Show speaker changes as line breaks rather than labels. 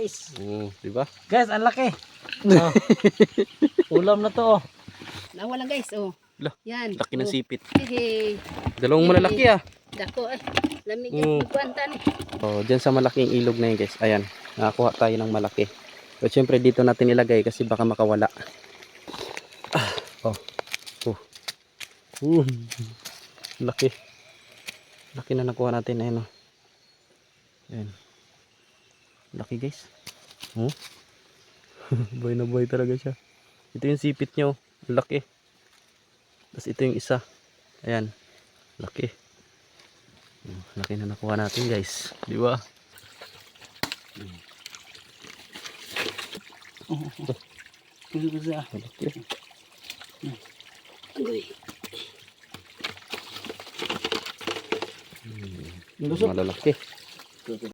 guys.
Di ba?
Guys, ang laki. Oh. Ulam na to. Oh.
Lawa lang guys, oh.
Lah,
Yan.
laki ng
oh.
sipit.
Hehe.
Dalawang malalaki ah.
Dako eh. Lamig yan. Magkuantan.
Oh, diyan sa malaking ilog na yun guys. Ayan, nakakuha tayo ng malaki. So syempre dito natin ilagay kasi baka makawala. Oh. Laki. Laki na nakuha natin. Ayan oh. Ayan. Laki guys. Oh. Buhay na buhay talaga siya. Ito yung sipit niya oh. Laki. Tapos ito yung isa. Ayan. Laki. Laki na nakuha natin guys. Di ba? Laki. Malalaki.